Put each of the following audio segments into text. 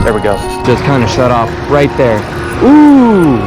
There we go. Just kind of shut off right there. Ooh.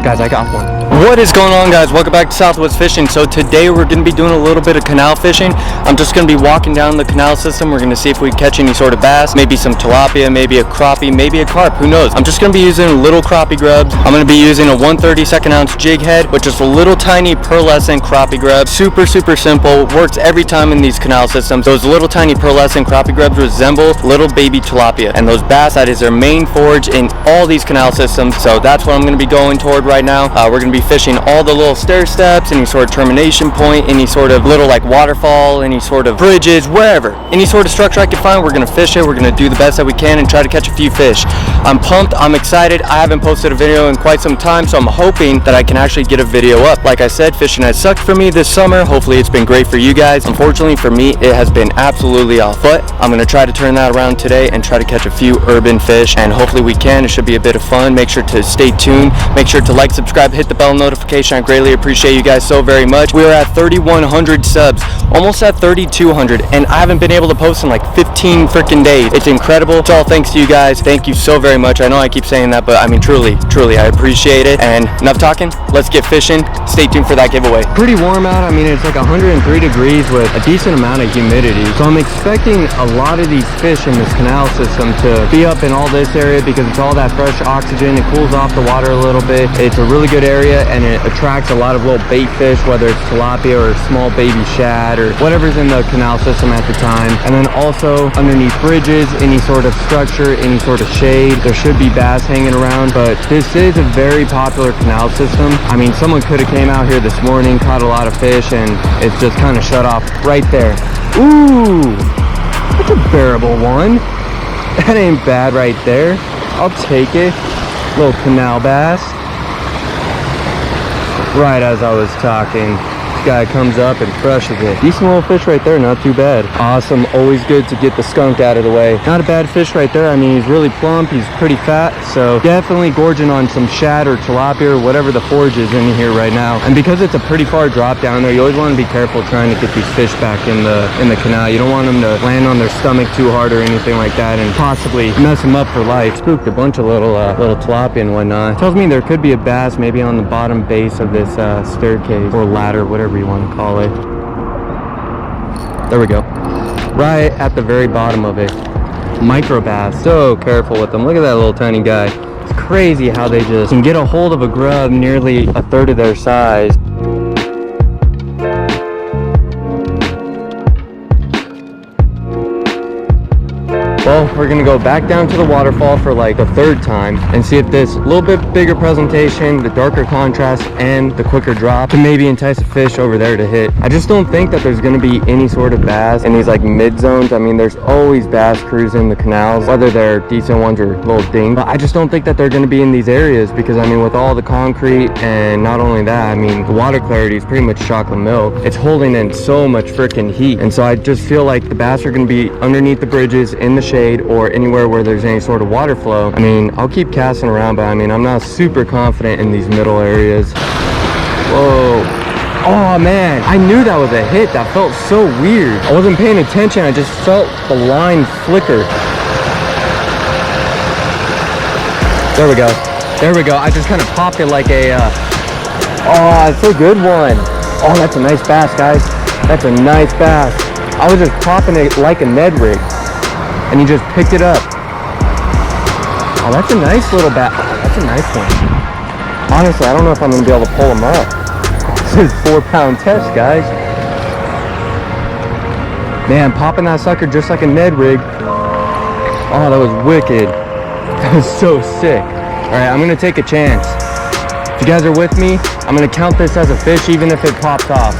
Guys, I got one. What is going on, guys? Welcome back to Southwest Fishing. So today we're going to be doing a little bit of canal fishing. I'm just going to be walking down the canal system. We're going to see if we catch any sort of bass, maybe some tilapia, maybe a crappie, maybe a carp, who knows. I'm just going to be using little crappie grubs. I'm going to be using a 1/32 ounce jig head, which is a little tiny pearlescent crappie grub. Super simple, works every time in these canal systems. Those little tiny pearlescent crappie grubs resemble little baby tilapia, and those bass, that is their main forage in all these canal systems. So that's what I'm going to be going toward right now. We're going to be fishing all the little stair steps, any sort of termination point, any sort of little like waterfall, any sort of bridges, wherever, any sort of structure I can find. We're going to fish it. We're going to do the best that we can and try to catch a few fish. I'm pumped. I'm excited. I haven't posted a video in quite some time, so I'm hoping that I can actually get a video up. Like I said, fishing has sucked for me this summer. Hopefully it's been great for you guys. Unfortunately for me, it has been absolutely off, but I'm going to try to turn that around today and try to catch a few urban fish, and hopefully we can. It should be a bit of fun. Make sure to stay tuned. Make sure to like, subscribe, hit the bell notification. I greatly appreciate you guys so very much. We are at 3,100 subs, almost at 3,200, and I haven't been able to post in like 15 freaking days. It's incredible. It's all thanks to you guys. Thank you so very much. I know I keep saying that, but I mean truly I appreciate it. And enough talking, let's get fishing. Stay tuned for that giveaway. Pretty warm out. I mean, it's like 103 degrees with a decent amount of humidity, so I'm expecting a lot of these fish in this canal system to be up in all this area because it's all that fresh oxygen. It cools off the water a little bit. It's a really good area, and it attracts a lot of little bait fish, whether it's tilapia or small baby shad or whatever's in the canal system at the time. And then also underneath bridges, any sort of structure, any sort of shade, there should be bass hanging around. But this is a very popular canal system. I mean, someone could have came out here this morning, caught a lot of fish, and it's just kind of shut off right there. Ooh, that's a bearable one. That ain't bad right there. I'll take it. Little canal bass. Right as I was talking, this guy comes up and crushes it. Decent little fish right there, not too bad. Awesome, always good to get the skunk out of the way. Not a bad fish right there. I mean, he's really plump, he's pretty fat, so definitely gorging on some shad or tilapia or whatever the forage is in here right now. And because it's a pretty far drop down there, you always want to be careful trying to get these fish back in the canal. You don't want them to land on their stomach too hard or anything like that and possibly mess them up for life. Spooked a bunch of little tilapia and whatnot. Tells me there could be a bass maybe on the bottom base of this staircase or ladder, whatever you want to call it. There we go. Right at the very bottom of it. Micro bass. So careful with them. Look at that little tiny guy. It's crazy how they just can get a hold of a grub nearly a third of their size. Well, we're gonna go back down to the waterfall for like the third time and see if this little bit bigger presentation, the darker contrast, and the quicker drop can maybe entice a fish over there to hit. I just don't think that there's gonna be any sort of bass in these like mid zones. I mean, there's always bass crews in the canals, whether they're decent ones or little ding, but I just don't think that they're gonna be in these areas because I mean, with all the concrete, and not only that, I mean, the water clarity is pretty much chocolate milk. It's holding in so much freaking heat, and so I just feel like the bass are gonna be underneath the bridges, in the shade, or anywhere where there's any sort of water flow. I mean, I'll keep casting around, but I mean, I'm not super confident in these middle areas. Whoa. Oh man, I knew that was a hit. That felt so weird. I wasn't paying attention. I just felt the line flicker. There we go. There we go. I just kind of popped it like a, oh, it's a good one. Oh, that's a nice bass, guys. That's a nice bass. I was just popping it like a Ned rig, and he just picked it up. Oh, that's a nice little bat. Oh, that's a nice one. Honestly, I don't know if I'm gonna be able to pull him up. This is 4-pound test, guys. Man, popping that sucker just like a Ned rig. Oh, that was wicked. That was so sick. All right, I'm gonna take a chance. If you guys are with me, I'm gonna count this as a fish even if it pops off.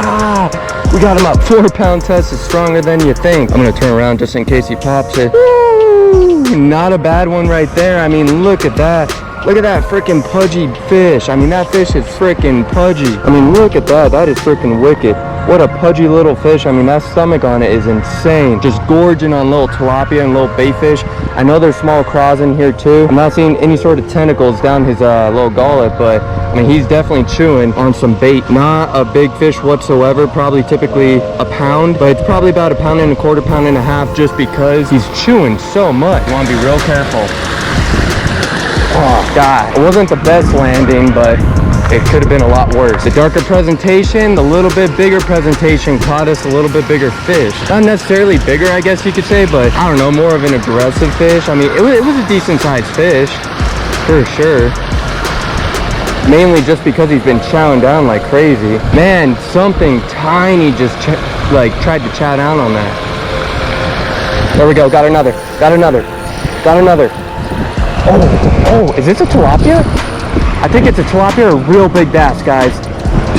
Ah! We got him up. 4-pound test is stronger than you think. I'm gonna turn around just in case he pops it. Woo! Not a bad one right there. I mean, look at that. Look at that freaking pudgy fish. I mean, that fish is freaking pudgy. I mean, look at that. That is freaking wicked. What a pudgy little fish. I mean, that stomach on it is insane. Just gorging on little tilapia and little bait fish. I know there's small craws in here too. I'm not seeing any sort of tentacles down his little gullet, but I mean, he's definitely chewing on some bait. Not a big fish whatsoever, probably typically a pound, but it's probably about 1.25 pounds, pound and a half, just because he's chewing so much. You want to be real careful. Oh God, it wasn't the best landing, but it could have been a lot worse. The darker presentation, the little bit bigger presentation caught us a little bit bigger fish. Not necessarily bigger, I guess you could say, but I don't know, more of an aggressive fish. I mean, it was a decent sized fish, for sure. Mainly just because he's been chowing down like crazy. Man, something tiny just tried to chow down on that. There we go, got another. Oh, is this a tilapia? I think it's a tilapia or a real big bass, guys.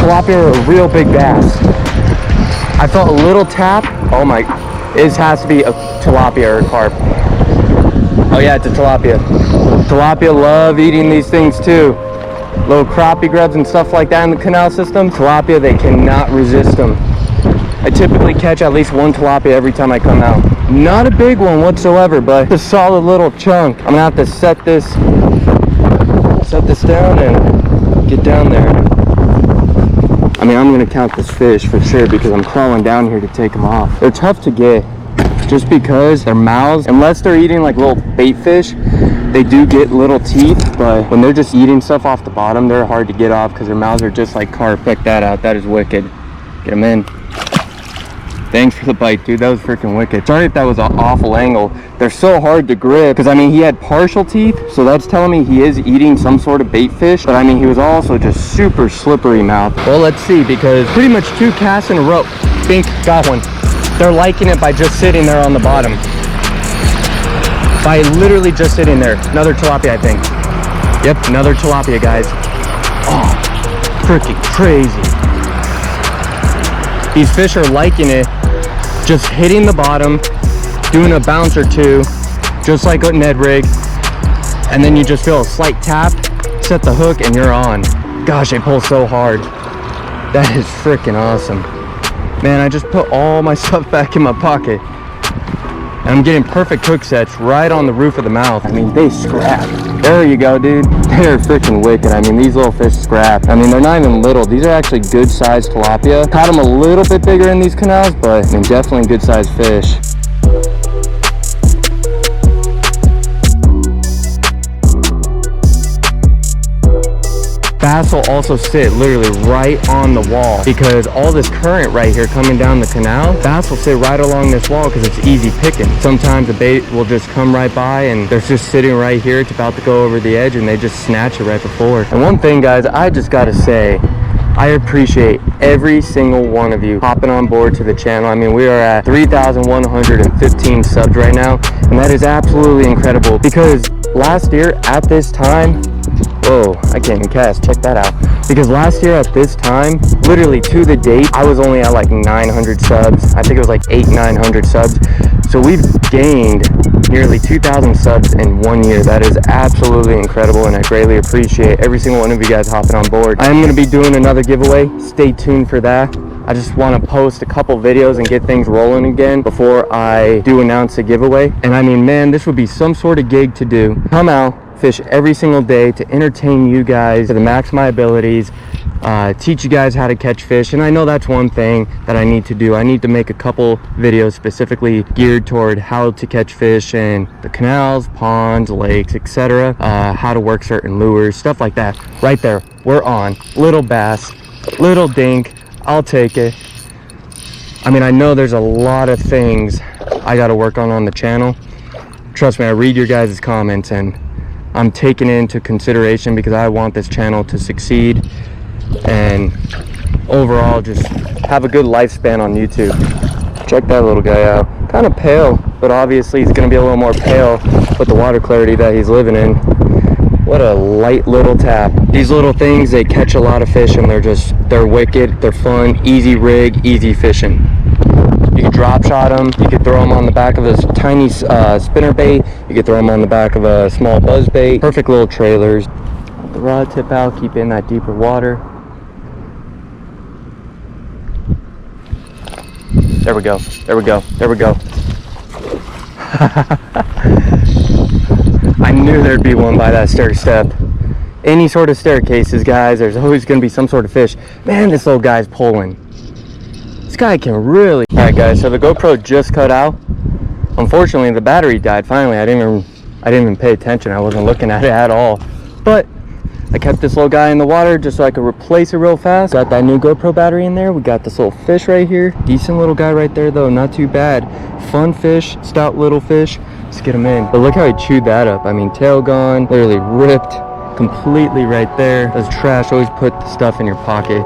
Tilapia or a real big bass. I felt a little tap. Oh my, this has to be a tilapia or a carp. Oh yeah, it's a tilapia. Tilapia love eating these things too. Little crappie grubs and stuff like that in the canal system. Tilapia, they cannot resist them. I typically catch at least one tilapia every time I come out. Not a big one whatsoever, but a solid little chunk. I'm gonna have to set this down and get down there. I mean, I'm gonna count this fish for sure because I'm crawling down here to take them off. They're tough to get just because their mouths, unless they're eating like little bait fish, they do get little teeth, but when they're just eating stuff off the bottom, they're hard to get off because their mouths are just like carp. Check that out, that is wicked. Get them in. Thanks for the bite, dude. That was freaking wicked. Sorry if that was an awful angle. They're so hard to grip because I mean, he had partial teeth, so that's telling me he is eating some sort of bait fish, but I mean, he was also just super slippery mouth. Well, let's see, because pretty much 2 casts in a row. Bink, got one. They're liking it by just sitting there on the bottom. By literally just sitting there. Another tilapia, I think. Yep, another tilapia, guys. Oh, freaking crazy. These fish are liking it, just hitting the bottom, doing a bounce or two, just like a Ned rig, and then you just feel a slight tap, set the hook, and you're on. Gosh, they pull so hard. That is freaking awesome. Man, I just put all my stuff back in my pocket, and I'm getting perfect hook sets right on the roof of the mouth. I mean, they scrap. There you go, dude. They're freaking wicked. I mean, these little fish scrap. I mean, they're not even little. These are actually good sized tilapia. Caught them a little bit bigger in these canals, but I mean, definitely good sized fish. Bass will also sit literally right on the wall because all this current right here coming down the canal, bass will sit right along this wall because it's easy picking. Sometimes the bait will just come right by and they're just sitting right here. It's about to go over the edge and they just snatch it right before. And one thing, guys, I just gotta say, I appreciate every single one of you hopping on board to the channel. I mean, we are at 3,115 subs right now, and that is absolutely incredible because last year at this time, whoa, I can't even cast, check that out. Because last year at this time, literally to the date, I was only at like 900 subs. I think it was like 900 subs. So we've gained nearly 2,000 subs in 1 year. That is absolutely incredible, and I greatly appreciate every single one of you guys hopping on board. I am going to be doing another giveaway. Stay tuned for that. I just want to post a couple videos and get things rolling again before I do announce a giveaway. And I mean, man, this would be some sort of gig to do. Come out, fish every single day to entertain you guys to the max of my abilities, teach you guys how to catch fish. And I know that's one thing that I need to do. I need to make a couple videos specifically geared toward how to catch fish in the canals, ponds, lakes, etc., how to work certain lures, stuff like that. Right there, we're on. Little bass, little dink, I'll take it. I mean, I know there's a lot of things I got to work on the channel. Trust me, I read your guys' comments and I'm taking it into consideration because I want this channel to succeed and overall just have a good lifespan on YouTube. Check that little guy out. Kind of pale, but obviously he's going to be a little more pale with the water clarity that he's living in. What a light little tap. These little things, they catch a lot of fish and they're wicked, they're fun, easy rig, easy fishing. You can drop shot them, you can throw them on the back of a tiny spinner bait, you can throw them on the back of a small buzz bait. Perfect little trailers. The rod tip out, keep in that deeper water. There we go. There we go. There we go. I knew there'd be one by that stair step. Any sort of staircases, guys, there's always going to be some sort of fish. Man, this little guy's pulling. This guy can really... All right, guys, so the GoPro just cut out. Unfortunately, the battery died finally. I didn't even pay attention. I wasn't looking at it at all. But I kept this little guy in the water just so I could replace it real fast. Got that new GoPro battery in there. We got this little fish right here. Decent little guy right there, though. Not too bad. Fun fish, stout little fish. Let's get him in. But look how he chewed that up. I mean, tail gone, literally ripped completely right there. That's trash. Always put the stuff in your pocket.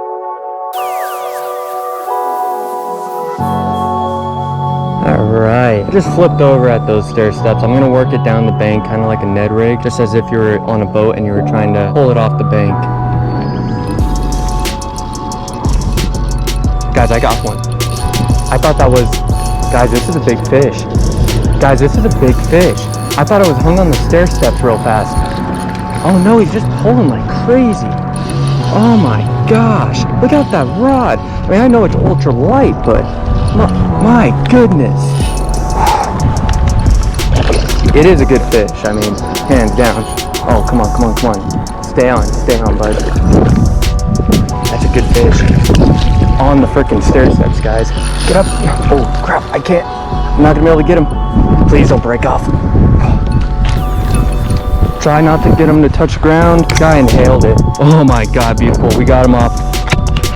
Alright, I just flipped over at those stair steps. I'm gonna work it down the bank, kind of like a Ned rig, just as if you were on a boat and you were trying to pull it off the bank. Guys, I got one. I thought that was... Guys, this is a big fish. Guys, this is a big fish. I thought it was hung on the stair steps real fast. Oh no, he's just pulling like crazy. Oh my gosh, look at that rod. I mean, I know it's ultralight, but my goodness. It is a good fish, I mean, hands down. Oh, come on, come on, come on. Stay on, bud. That's a good fish. On the freaking stair steps, guys. Get up. Oh crap, I can't. I'm not gonna be able to get him. Please don't break off. Try not to get him to touch ground. Guy inhaled it. Oh my god, beautiful. We got him off.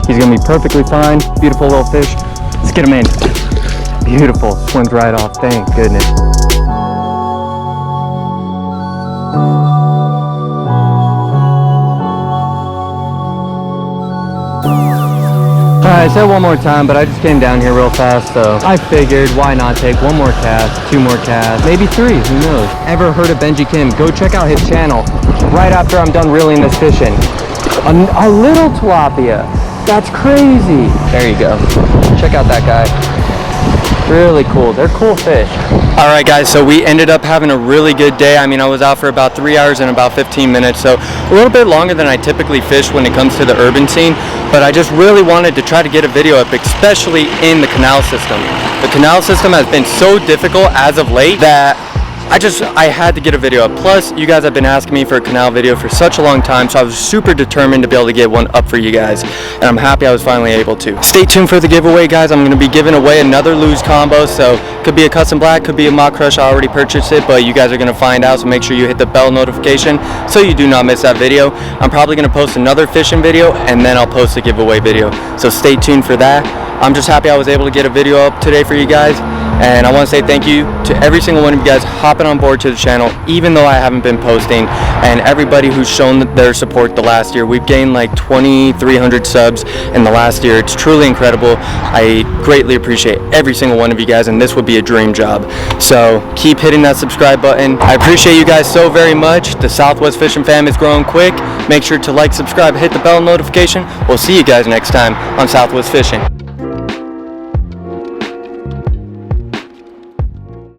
He's gonna be perfectly fine. Beautiful little fish. Let's get him in. Beautiful. Swims right off. Thank goodness. Alright, I said one more time, but I just came down here real fast, so I figured why not take one more cast, two more casts, maybe three, who knows. Ever heard of Benji Kim? Go check out his channel right after I'm done reeling this fish in. A little tilapia. That's crazy. There you go. Check out that guy. Really cool. They're cool fish. Alright guys, so we ended up having a really good day. I mean, I was out for about 3 hours and about 15 minutes, so a little bit longer than I typically fish when it comes to the urban scene, but I just really wanted to try to get a video up, especially in the canal system. The canal system has been so difficult as of late that I had to get a video up. Plus, you guys have been asking me for a canal video for such a long time, so I was super determined to be able to get one up for you guys, and I'm happy I was finally able to. Stay tuned for the giveaway, guys. I'm going to be giving away another Lose combo, so could be a custom black, could be a mock crush. I already purchased it, but you guys are going to find out, so make sure you hit the bell notification so you do not miss that video. I'm probably going to post another fishing video, and then I'll post a giveaway video, so stay tuned for that. I'm just happy I was able to get a video up today for you guys. And I want to say thank you to every single one of you guys hopping on board to the channel, even though I haven't been posting, and everybody who's shown their support the last year. We've gained like 2,300 subs in the last year. It's truly incredible. I greatly appreciate every single one of you guys, and this would be a dream job. So keep hitting that subscribe button. I appreciate you guys so very much. The Southwest Fishing fam is growing quick. Make sure to like, subscribe, hit the bell notification. We'll see you guys next time on Southwest Fishing.